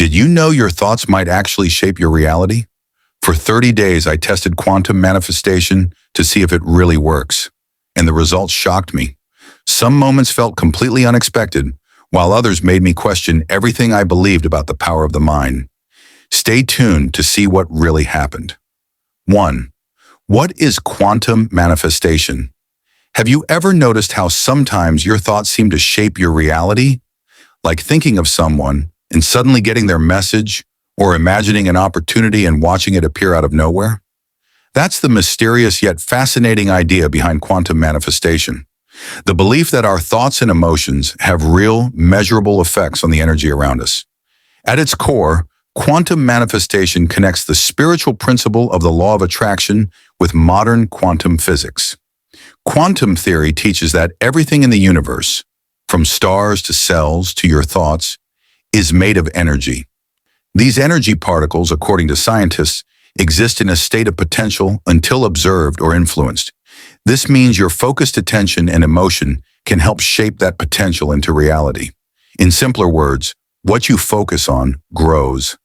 Did you know your thoughts might actually shape your reality? For 30 days, I tested quantum manifestation to see if it really works, and the results shocked me. Some moments felt completely unexpected, while others made me question everything I believed about the power of the mind. Stay tuned to see what really happened. 1. What is quantum manifestation? Have you ever noticed how sometimes your thoughts seem to shape your reality? Like thinking of someone and suddenly getting their message, or imagining an opportunity and watching it appear out of nowhere? That's the mysterious yet fascinating idea behind quantum manifestation. The belief that our thoughts and emotions have real, measurable effects on the energy around us. At its core, quantum manifestation connects the spiritual principle of the law of attraction with modern quantum physics. Quantum theory teaches that everything in the universe, from stars to cells to your thoughts, is made of energy. These energy particles, according to scientists, exist in a state of potential until observed or influenced. This means your focused attention and emotion can help shape that potential into reality. In simpler words, what you focus on grows.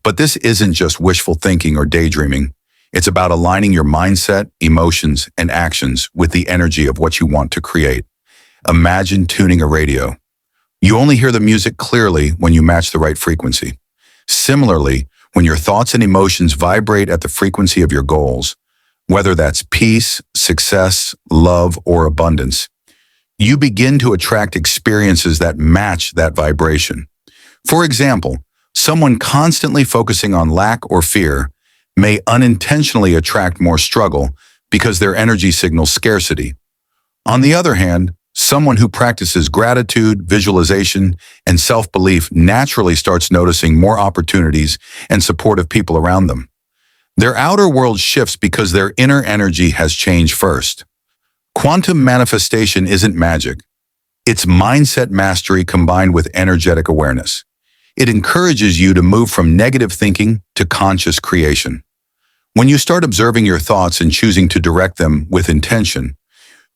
But this isn't just wishful thinking or daydreaming. It's about aligning your mindset, emotions, and actions with the energy of what you want to create. Imagine tuning a radio. You only hear the music clearly when you match the right frequency. Similarly, when your thoughts and emotions vibrate at the frequency of your goals, whether that's peace, success, love, or abundance, you begin to attract experiences that match that vibration. For example, someone constantly focusing on lack or fear may unintentionally attract more struggle because their energy signals scarcity. On the other hand, someone who practices gratitude, visualization, and self-belief naturally starts noticing more opportunities and supportive people around them. Their outer world shifts because their inner energy has changed first. Quantum manifestation isn't magic. It's mindset mastery combined with energetic awareness. It encourages you to move from negative thinking to conscious creation. When you start observing your thoughts and choosing to direct them with intention,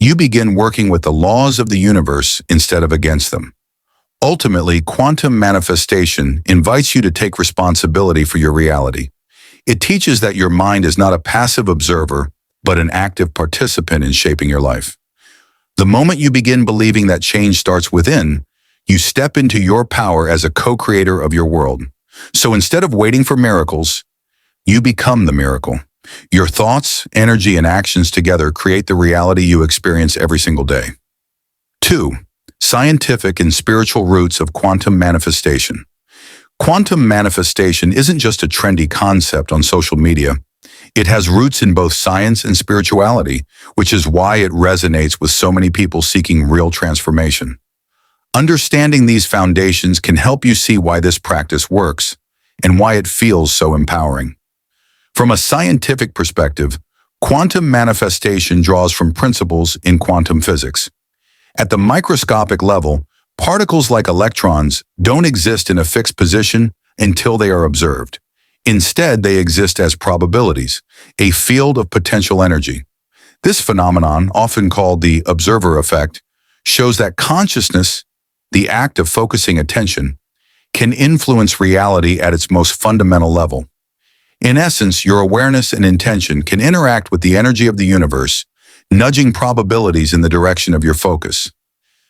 you begin working with the laws of the universe instead of against them. Ultimately, quantum manifestation invites you to take responsibility for your reality. It teaches that your mind is not a passive observer, but an active participant in shaping your life. The moment you begin believing that change starts within, you step into your power as a co-creator of your world. So instead of waiting for miracles, you become the miracle. Your thoughts, energy, and actions together create the reality you experience every single day. 2. Scientific and spiritual roots of quantum manifestation. Quantum manifestation isn't just a trendy concept on social media. It has roots in both science and spirituality, which is why it resonates with so many people seeking real transformation. Understanding these foundations can help you see why this practice works and why it feels so empowering. From a scientific perspective, quantum manifestation draws from principles in quantum physics. At the microscopic level, particles like electrons don't exist in a fixed position until they are observed. Instead, they exist as probabilities, a field of potential energy. This phenomenon, often called the observer effect, shows that consciousness, the act of focusing attention, can influence reality at its most fundamental level. In essence, your awareness and intention can interact with the energy of the universe, nudging probabilities in the direction of your focus.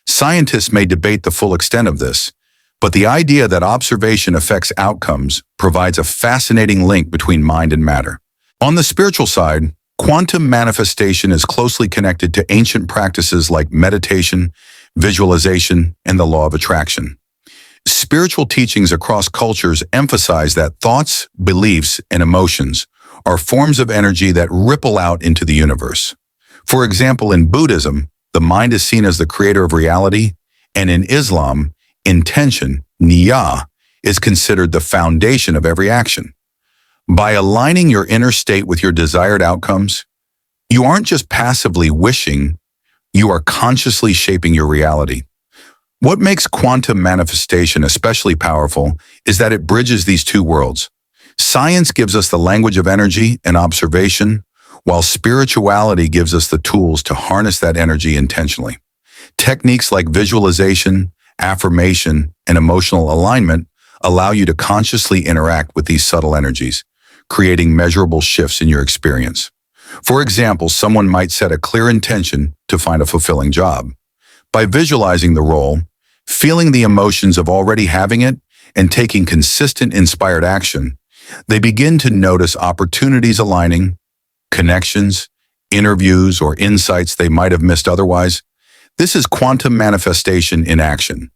Scientists may debate the full extent of this, but the idea that observation affects outcomes provides a fascinating link between mind and matter. On the spiritual side, quantum manifestation is closely connected to ancient practices like meditation, visualization, and the law of attraction. Spiritual teachings across cultures emphasize that thoughts, beliefs, and emotions are forms of energy that ripple out into the universe. For example, in Buddhism, the mind is seen as the creator of reality, and in Islam, intention, niyyah, is considered the foundation of every action. By aligning your inner state with your desired outcomes, you aren't just passively wishing, you are consciously shaping your reality. What makes quantum manifestation especially powerful is that it bridges these two worlds. Science gives us the language of energy and observation, while spirituality gives us the tools to harness that energy intentionally. Techniques like visualization, affirmation, and emotional alignment allow you to consciously interact with these subtle energies, creating measurable shifts in your experience. For example, someone might set a clear intention to find a fulfilling job. By visualizing the role, feeling the emotions of already having it, and taking consistent inspired action, they begin to notice opportunities aligning, connections, interviews, or insights they might have missed otherwise. This is quantum manifestation in action,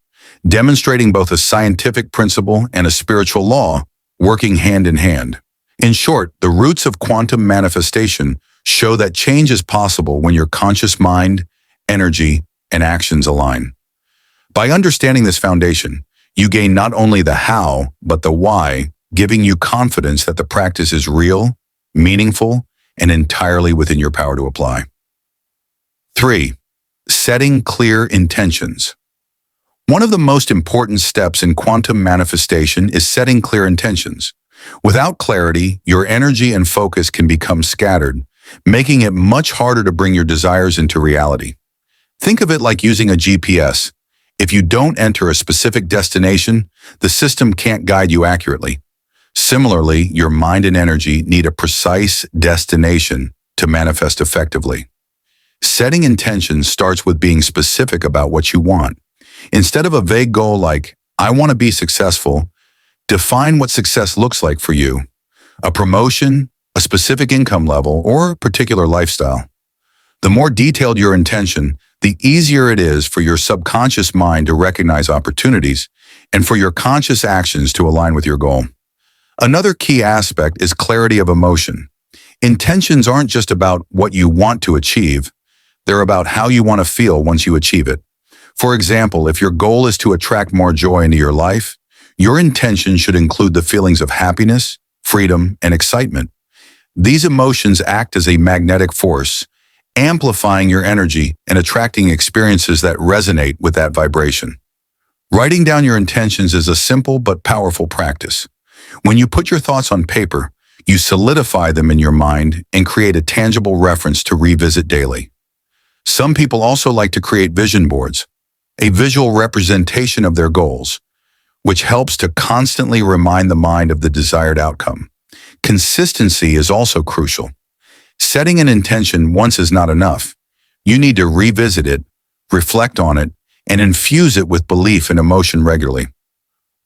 demonstrating both a scientific principle and a spiritual law working hand in hand. In short, the roots of quantum manifestation show that change is possible when your conscious mind, energy, and actions align. By understanding this foundation, you gain not only the how, but the why, giving you confidence that the practice is real, meaningful, and entirely within your power to apply. 3. Setting clear intentions. One of the most important steps in quantum manifestation is setting clear intentions. Without clarity, your energy and focus can become scattered, making it much harder to bring your desires into reality. Think of it like using a GPS. If you don't enter a specific destination, the system can't guide you accurately. Similarly, your mind and energy need a precise destination to manifest effectively. Setting intentions starts with being specific about what you want. Instead of a vague goal like, I want to be successful, define what success looks like for you. A promotion, a specific income level, or a particular lifestyle. The more detailed your intention, the easier it is for your subconscious mind to recognize opportunities and for your conscious actions to align with your goal. Another key aspect is clarity of emotion. Intentions aren't just about what you want to achieve, they're about how you want to feel once you achieve it. For example, if your goal is to attract more joy into your life, your intention should include the feelings of happiness, freedom, and excitement. These emotions act as a magnetic force, amplifying your energy and attracting experiences that resonate with that vibration. Writing down your intentions is a simple but powerful practice. When you put your thoughts on paper, you solidify them in your mind and create a tangible reference to revisit daily. Some people also like to create vision boards, a visual representation of their goals, which helps to constantly remind the mind of the desired outcome. Consistency is also crucial. Setting an intention once is not enough. You need to revisit it, reflect on it, and infuse it with belief and emotion regularly.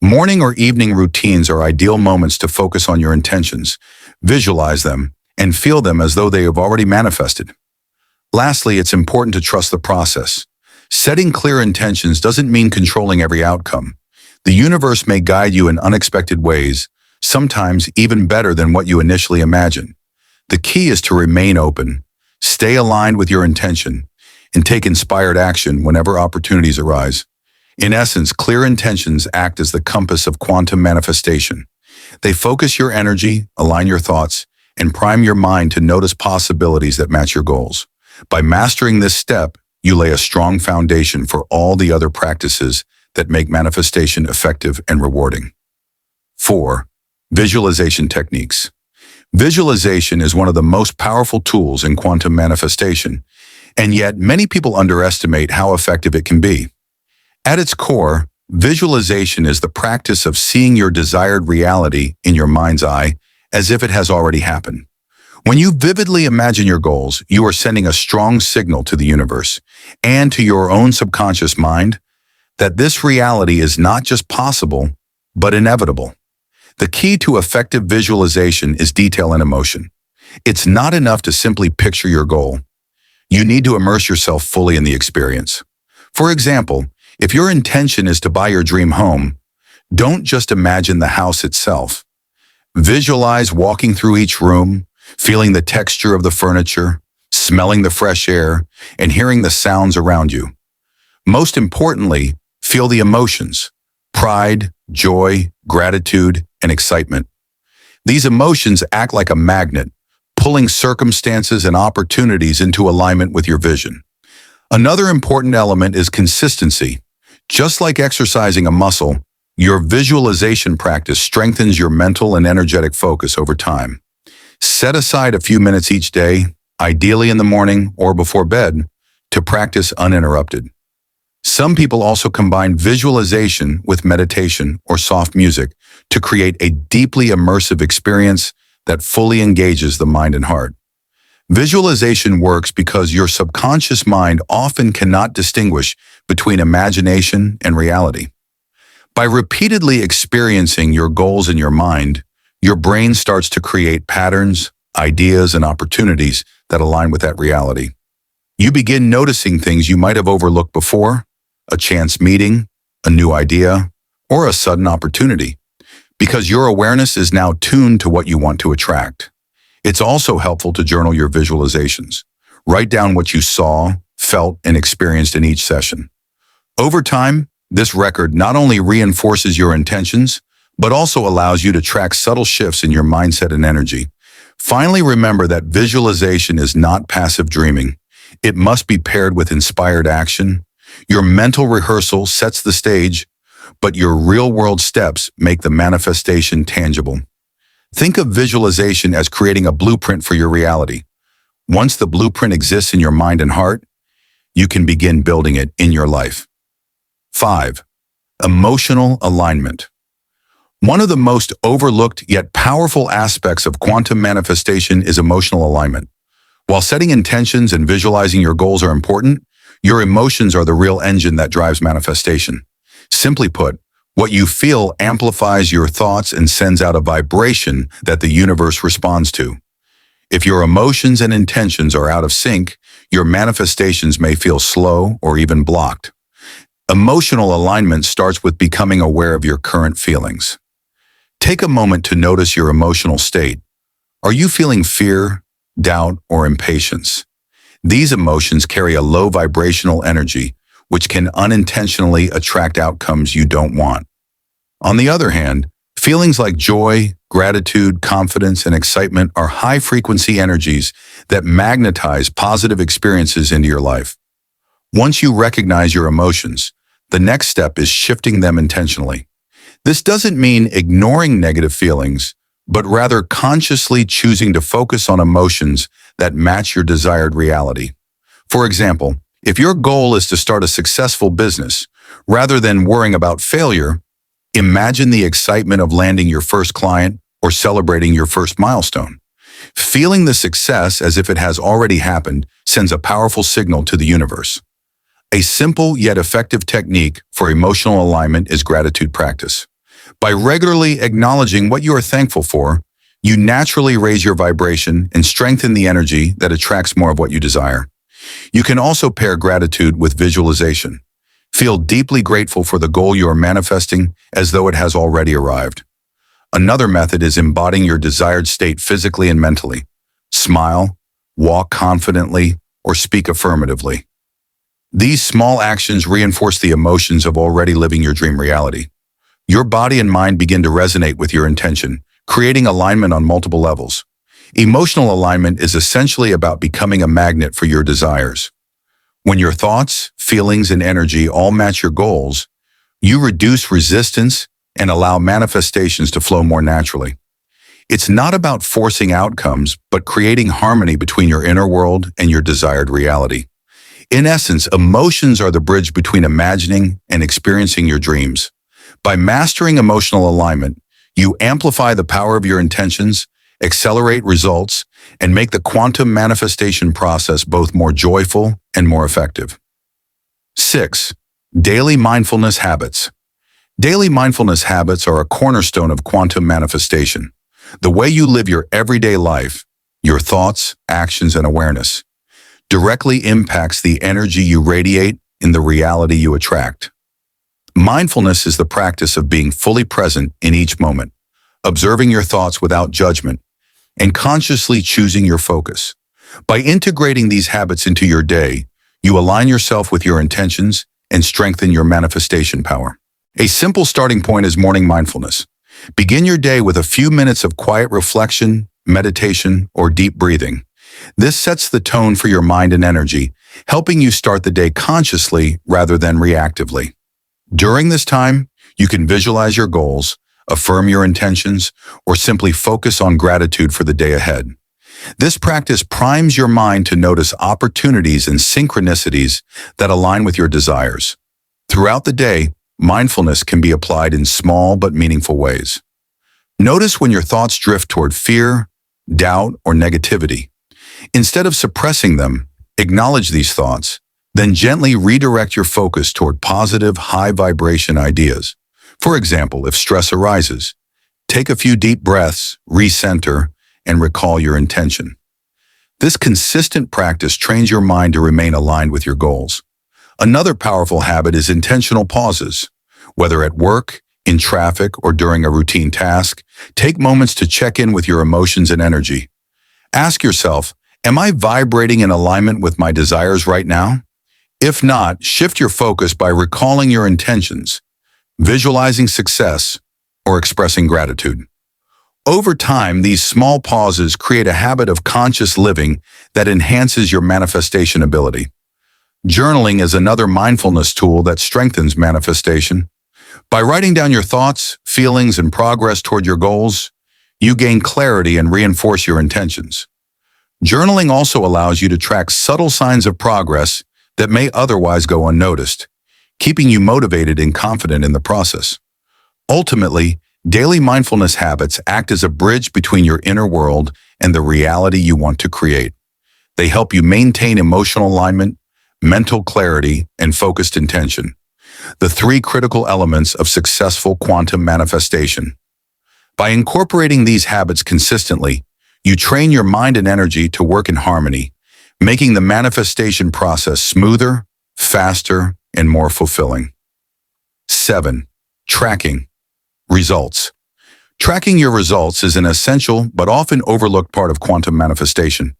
Morning or evening routines are ideal moments to focus on your intentions, visualize them, and feel them as though they have already manifested. Lastly, it's important to trust the process. Setting clear intentions doesn't mean controlling every outcome. The universe may guide you in unexpected ways, sometimes even better than what you initially imagined. The key is to remain open, stay aligned with your intention, and take inspired action whenever opportunities arise. In essence, clear intentions act as the compass of quantum manifestation. They focus your energy, align your thoughts, and prime your mind to notice possibilities that match your goals. By mastering this step, you lay a strong foundation for all the other practices that make manifestation effective and rewarding. 4. Visualization techniques. Visualization is one of the most powerful tools in quantum manifestation, and yet many people underestimate how effective it can be. At its core, visualization is the practice of seeing your desired reality in your mind's eye as if it has already happened. When you vividly imagine your goals, you are sending a strong signal to the universe and to your own subconscious mind that this reality is not just possible, but inevitable. The key to effective visualization is detail and emotion. It's not enough to simply picture your goal. You need to immerse yourself fully in the experience. For example, if your intention is to buy your dream home, don't just imagine the house itself. Visualize walking through each room, feeling the texture of the furniture, smelling the fresh air, and hearing the sounds around you. Most importantly, feel the emotions: pride, joy, gratitude, and excitement. These emotions act like a magnet, pulling circumstances and opportunities into alignment with your vision. Another important element is consistency. Just like exercising a muscle, your visualization practice strengthens your mental and energetic focus over time. Set aside a few minutes each day, ideally in the morning or before bed, to practice uninterrupted. Some people also combine visualization with meditation or soft music to create a deeply immersive experience that fully engages the mind and heart. Visualization works because your subconscious mind often cannot distinguish between imagination and reality. By repeatedly experiencing your goals in your mind, your brain starts to create patterns, ideas, and opportunities that align with that reality. You begin noticing things you might have overlooked before, a chance meeting, a new idea, or a sudden opportunity, because your awareness is now tuned to what you want to attract. It's also helpful to journal your visualizations. Write down what you saw, felt, and experienced in each session. Over time, this record not only reinforces your intentions, but also allows you to track subtle shifts in your mindset and energy. Finally, remember that visualization is not passive dreaming. It must be paired with inspired action. Your mental rehearsal sets the stage, but your real-world steps make the manifestation tangible. Think of visualization as creating a blueprint for your reality. Once the blueprint exists in your mind and heart, you can begin building it in your life. 5. Emotional alignment. One of the most overlooked yet powerful aspects of quantum manifestation is emotional alignment. While setting intentions and visualizing your goals are important, your emotions are the real engine that drives manifestation. Simply put, what you feel amplifies your thoughts and sends out a vibration that the universe responds to. If your emotions and intentions are out of sync, your manifestations may feel slow or even blocked. Emotional alignment starts with becoming aware of your current feelings. Take a moment to notice your emotional state. Are you feeling fear, doubt, or impatience? These emotions carry a low vibrational energy, which can unintentionally attract outcomes you don't want. On the other hand, feelings like joy, gratitude, confidence, and excitement are high-frequency energies that magnetize positive experiences into your life. Once you recognize your emotions, the next step is shifting them intentionally. This doesn't mean ignoring negative feelings, but rather consciously choosing to focus on emotions that match your desired reality. For example, if your goal is to start a successful business, rather than worrying about failure, imagine the excitement of landing your first client or celebrating your first milestone. Feeling the success as if it has already happened sends a powerful signal to the universe. A simple yet effective technique for emotional alignment is gratitude practice. By regularly acknowledging what you are thankful for, you naturally raise your vibration and strengthen the energy that attracts more of what you desire. You can also pair gratitude with visualization. Feel deeply grateful for the goal you are manifesting as though it has already arrived. Another method is embodying your desired state physically and mentally. Smile, walk confidently, or speak affirmatively. These small actions reinforce the emotions of already living your dream reality. Your body and mind begin to resonate with your intention, creating alignment on multiple levels. Emotional alignment is essentially about becoming a magnet for your desires. When your thoughts, feelings, and energy all match your goals, you reduce resistance and allow manifestations to flow more naturally. It's not about forcing outcomes, but creating harmony between your inner world and your desired reality. In essence, emotions are the bridge between imagining and experiencing your dreams. By mastering emotional alignment, you amplify the power of your intentions, accelerate results, and make the quantum manifestation process both more joyful and more effective. 6. Daily mindfulness habits. Daily mindfulness habits are a cornerstone of quantum manifestation. The way you live your everyday life, your thoughts, actions, and awareness, directly impacts the energy you radiate in the reality you attract. Mindfulness is the practice of being fully present in each moment, observing your thoughts without judgment, and consciously choosing your focus. By integrating these habits into your day, you align yourself with your intentions and strengthen your manifestation power. A simple starting point is morning mindfulness. Begin your day with a few minutes of quiet reflection, meditation, or deep breathing. This sets the tone for your mind and energy, helping you start the day consciously rather than reactively. During this time, you can visualize your goals, affirm your intentions, or simply focus on gratitude for the day ahead. This practice primes your mind to notice opportunities and synchronicities that align with your desires. Throughout the day, mindfulness can be applied in small but meaningful ways. Notice when your thoughts drift toward fear, doubt, or negativity. Instead of suppressing them, acknowledge these thoughts, then gently redirect your focus toward positive, high-vibration ideas. For example, if stress arises, take a few deep breaths, recenter, and recall your intention. This consistent practice trains your mind to remain aligned with your goals. Another powerful habit is intentional pauses. Whether at work, in traffic, or during a routine task, take moments to check in with your emotions and energy. Ask yourself, am I vibrating in alignment with my desires right now? If not, shift your focus by recalling your intentions, visualizing success, or expressing gratitude. Over time, these small pauses create a habit of conscious living that enhances your manifestation ability. Journaling is another mindfulness tool that strengthens manifestation. By writing down your thoughts, feelings, and progress toward your goals, you gain clarity and reinforce your intentions. Journaling also allows you to track subtle signs of progress that may otherwise go unnoticed, keeping you motivated and confident in the process. Ultimately, daily mindfulness habits act as a bridge between your inner world and the reality you want to create. They help you maintain emotional alignment, mental clarity, and focused intention, the three critical elements of successful quantum manifestation. By incorporating these habits consistently, you train your mind and energy to work in harmony, making the manifestation process smoother, faster, and more fulfilling. 7. Tracking results. Tracking your results is an essential but often overlooked part of quantum manifestation.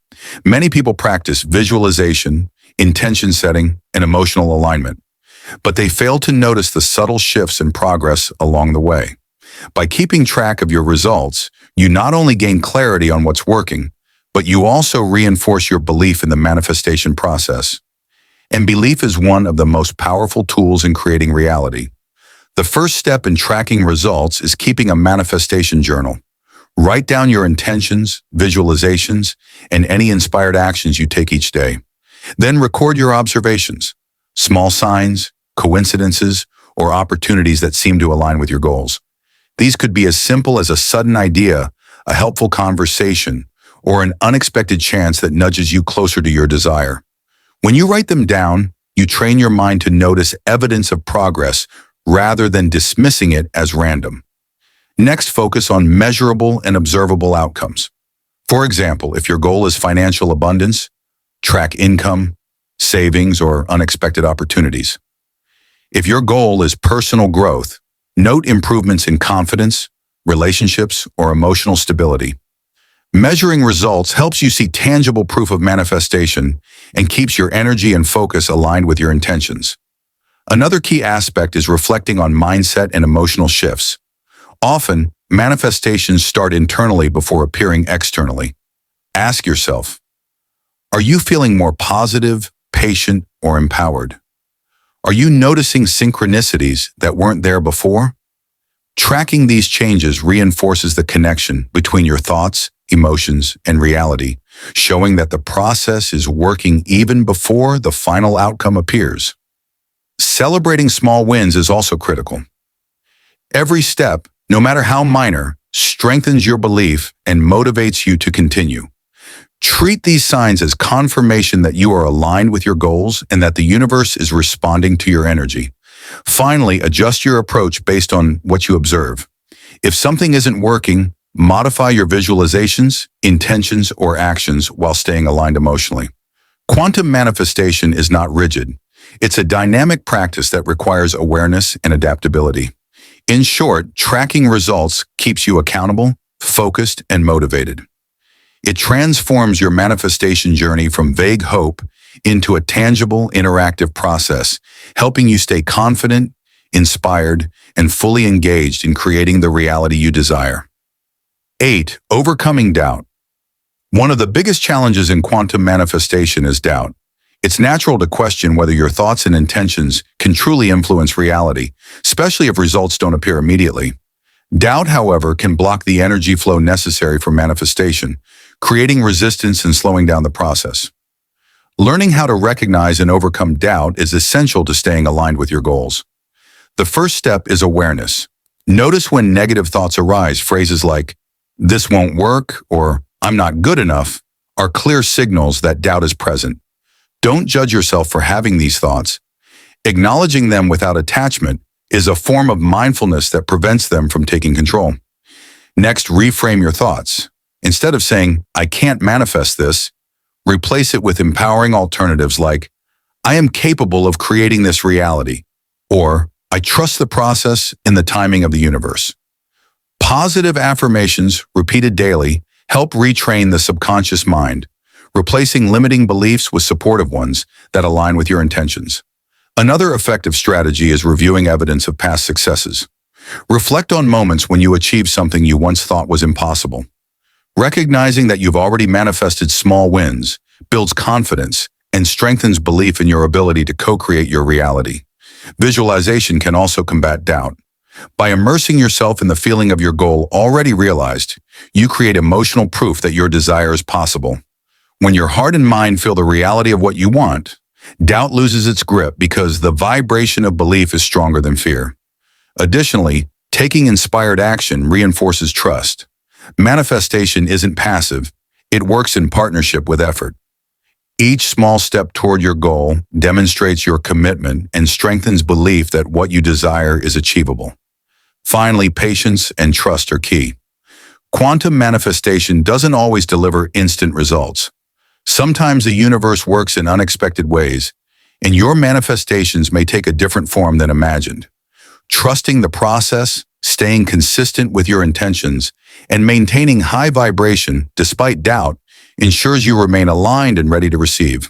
Many people practice visualization, intention setting, and emotional alignment, but they fail to notice the subtle shifts in progress along the way. By keeping track of your results, you not only gain clarity on what's working, but you also reinforce your belief in the manifestation process. And belief is one of the most powerful tools in creating reality. The first step in tracking results is keeping a manifestation journal. Write down your intentions, visualizations, and any inspired actions you take each day. Then record your observations, small signs, coincidences, or opportunities that seem to align with your goals. These could be as simple as a sudden idea, a helpful conversation, or an unexpected chance that nudges you closer to your desire. When you write them down, you train your mind to notice evidence of progress rather than dismissing it as random. Next, focus on measurable and observable outcomes. For example, if your goal is financial abundance, track income, savings, or unexpected opportunities. If your goal is personal growth, note improvements in confidence, relationships, or emotional stability. Measuring results helps you see tangible proof of manifestation and keeps your energy and focus aligned with your intentions. Another key aspect is reflecting on mindset and emotional shifts. Often, manifestations start internally before appearing externally. Ask yourself, are you feeling more positive, patient, or empowered? Are you noticing synchronicities that weren't there before? Tracking these changes reinforces the connection between your thoughts, emotions, and reality, showing that the process is working even before the final outcome appears. Celebrating small wins is also critical. Every step, no matter how minor, strengthens your belief and motivates you to continue. Treat these signs as confirmation that you are aligned with your goals and that the universe is responding to your energy. Finally, adjust your approach based on what you observe. If something isn't working, modify your visualizations, intentions, or actions while staying aligned emotionally. Quantum manifestation is not rigid. It's a dynamic practice that requires awareness and adaptability. In short, tracking results keeps you accountable, focused, and motivated. It transforms your manifestation journey from vague hope into a tangible, interactive process, helping you stay confident, inspired, and fully engaged in creating the reality you desire. 8. Overcoming doubt. One of the biggest challenges in quantum manifestation is doubt. It's natural to question whether your thoughts and intentions can truly influence reality, especially if results don't appear immediately. Doubt, however, can block the energy flow necessary for manifestation, creating resistance and slowing down the process. Learning how to recognize and overcome doubt is essential to staying aligned with your goals. The first step is awareness. Notice when negative thoughts arise. Phrases like, "this won't work," or "I'm not good enough," are clear signals that doubt is present. Don't judge yourself for having these thoughts. Acknowledging them without attachment is a form of mindfulness that prevents them from taking control. Next, reframe your thoughts. Instead of saying, "I can't manifest this," replace it with empowering alternatives like, "I am capable of creating this reality," or "I trust the process and the timing of the universe." Positive affirmations, repeated daily, help retrain the subconscious mind, replacing limiting beliefs with supportive ones that align with your intentions. Another effective strategy is reviewing evidence of past successes. Reflect on moments when you achieved something you once thought was impossible. Recognizing that you've already manifested small wins builds confidence and strengthens belief in your ability to co-create your reality. Visualization can also combat doubt. By immersing yourself in the feeling of your goal already realized, you create emotional proof that your desire is possible. When your heart and mind feel the reality of what you want, doubt loses its grip because the vibration of belief is stronger than fear. Additionally, taking inspired action reinforces trust. Manifestation isn't passive, it works in partnership with effort. Each small step toward your goal demonstrates your commitment and strengthens belief that what you desire is achievable. Finally, patience and trust are key. Quantum manifestation doesn't always deliver instant results. Sometimes the universe works in unexpected ways, and your manifestations may take a different form than imagined. Trusting the process, staying consistent with your intentions, and maintaining high vibration despite doubt ensures you remain aligned and ready to receive.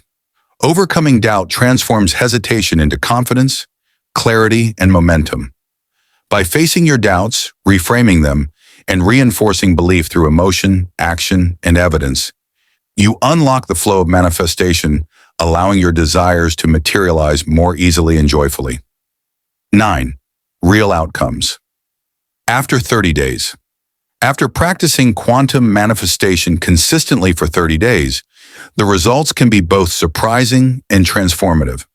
Overcoming doubt transforms hesitation into confidence, clarity, and momentum. By facing your doubts, reframing them, and reinforcing belief through emotion, action, and evidence, you unlock the flow of manifestation, allowing your desires to materialize more easily and joyfully. 9. Real outcomes. After 30 days. After practicing quantum manifestation consistently for 30 days, the results can be both surprising and transformative.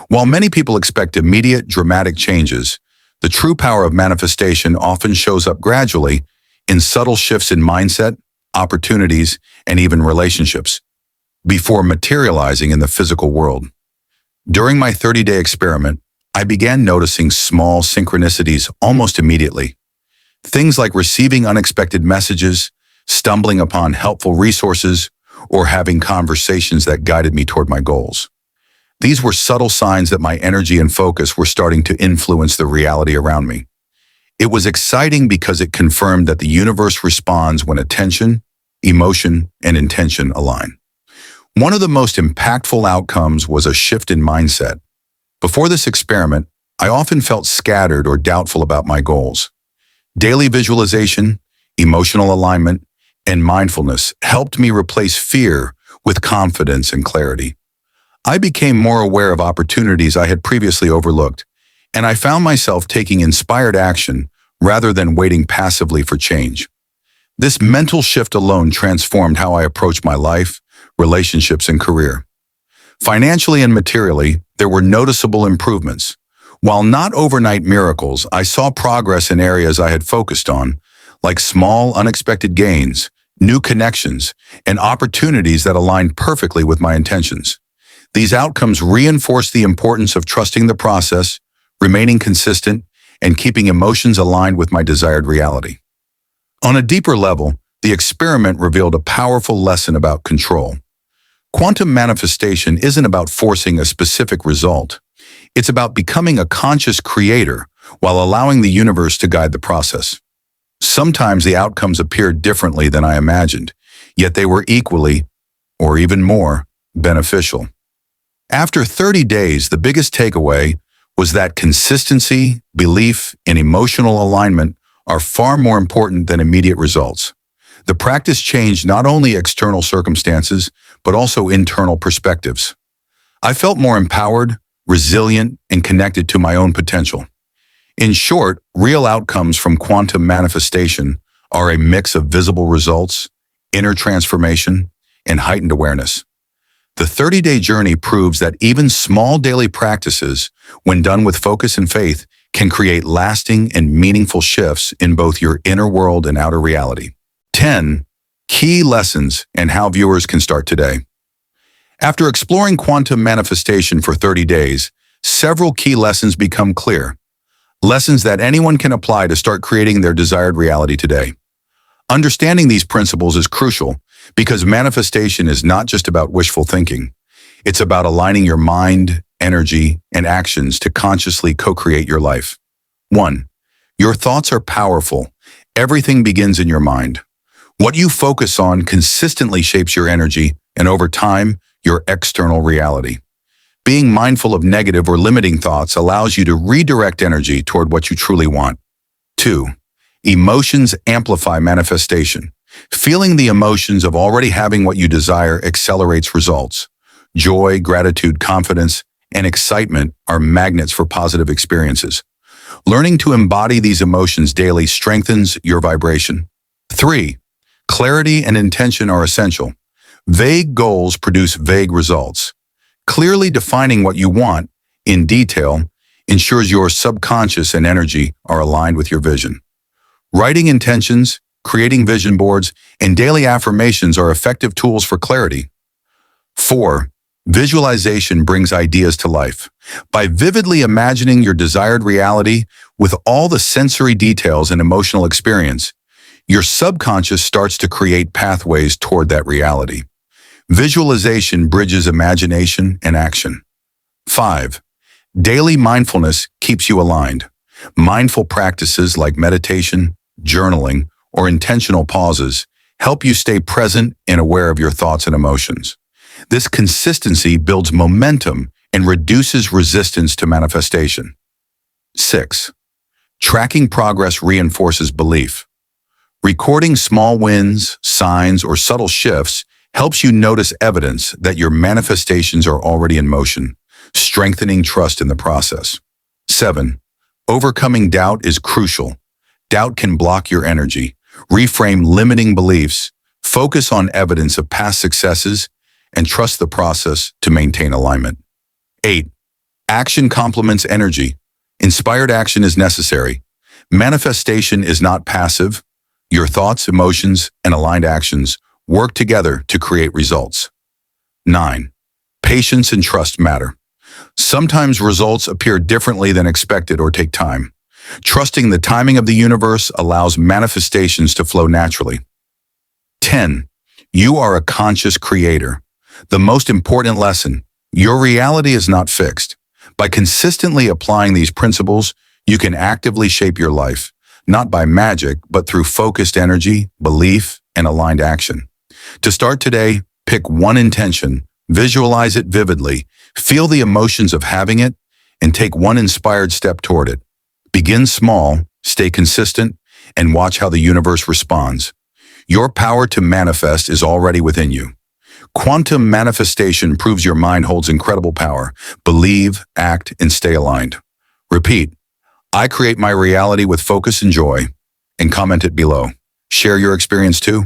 While many people expect immediate, dramatic changes, the true power of manifestation often shows up gradually in subtle shifts in mindset, opportunities, and even relationships, before materializing in the physical world. During my 30-day experiment, I began noticing small synchronicities almost immediately. Things like receiving unexpected messages, stumbling upon helpful resources, or having conversations that guided me toward my goals. These were subtle signs that my energy and focus were starting to influence the reality around me. It was exciting because it confirmed that the universe responds when attention, emotion, and intention align. One of the most impactful outcomes was a shift in mindset. Before this experiment, I often felt scattered or doubtful about my goals. Daily visualization, emotional alignment, and mindfulness helped me replace fear with confidence and clarity. I became more aware of opportunities I had previously overlooked, and I found myself taking inspired action rather than waiting passively for change. This mental shift alone transformed how I approach my life, relationships, and career. Financially and materially, there were noticeable improvements. While not overnight miracles, I saw progress in areas I had focused on, like small, unexpected gains, new connections, and opportunities that aligned perfectly with my intentions. These outcomes reinforced the importance of trusting the process, remaining consistent, and keeping emotions aligned with my desired reality. On a deeper level, the experiment revealed a powerful lesson about control. Quantum manifestation isn't about forcing a specific result. It's about becoming a conscious creator while allowing the universe to guide the process. Sometimes the outcomes appeared differently than I imagined, yet they were equally, or even more, beneficial. After 30 days, the biggest takeaway was that consistency, belief, and emotional alignment are far more important than immediate results. The practice changed not only external circumstances, but also internal perspectives. I felt more empowered, resilient, and connected to my own potential. In short, real outcomes from quantum manifestation are a mix of visible results, inner transformation, and heightened awareness. The 30-day journey proves that even small daily practices, when done with focus and faith, can create lasting and meaningful shifts in both your inner world and outer reality. 10. Key lessons and how viewers can start today. After exploring quantum manifestation for 30 days, several key lessons become clear. Lessons that anyone can apply to start creating their desired reality today. Understanding these principles is crucial because manifestation is not just about wishful thinking. It's about aligning your mind, energy, and actions to consciously co-create your life. 1. Your thoughts are powerful. Everything begins in your mind. What you focus on consistently shapes your energy and, over time, your external reality. Being mindful of negative or limiting thoughts allows you to redirect energy toward what you truly want. 2. Emotions amplify manifestation. Feeling the emotions of already having what you desire accelerates results. Joy, gratitude, confidence, and excitement are magnets for positive experiences. Learning to embody these emotions daily strengthens your vibration. 3. Clarity and intention are essential. Vague goals produce vague results. Clearly defining what you want in detail ensures your subconscious and energy are aligned with your vision. Writing intentions, creating vision boards, and daily affirmations are effective tools for clarity. 4. Visualization brings ideas to life. By vividly imagining your desired reality with all the sensory details and emotional experience, your subconscious starts to create pathways toward that reality. Visualization bridges imagination and action. 5. Daily mindfulness keeps you aligned. Mindful practices like meditation, journaling, or intentional pauses help you stay present and aware of your thoughts and emotions. This consistency builds momentum and reduces resistance to manifestation. 6. Tracking progress reinforces belief. Recording small wins, signs, or subtle shifts helps you notice evidence that your manifestations are already in motion, strengthening trust in the process. 7. Overcoming doubt is crucial. Doubt can block your energy. Reframe limiting beliefs, focus on evidence of past successes, and trust the process to maintain alignment. 8. Action complements energy. Inspired action is necessary. Manifestation is not passive. Your thoughts, emotions, and aligned actions work together to create results. 9. Patience and trust matter. Sometimes results appear differently than expected or take time. Trusting the timing of the universe allows manifestations to flow naturally. 10. You are a conscious creator. The most important lesson, your reality is not fixed. By consistently applying these principles, you can actively shape your life, not by magic, but through focused energy, belief, and aligned action. To start today, pick one intention, visualize it vividly, feel the emotions of having it, and take one inspired step toward it. Begin small, stay consistent, and watch how the universe responds. Your power to manifest is already within you. Quantum manifestation proves your mind holds incredible power. Believe, act, and stay aligned. Repeat, I create my reality with focus and joy, and comment it below. Share your experience too.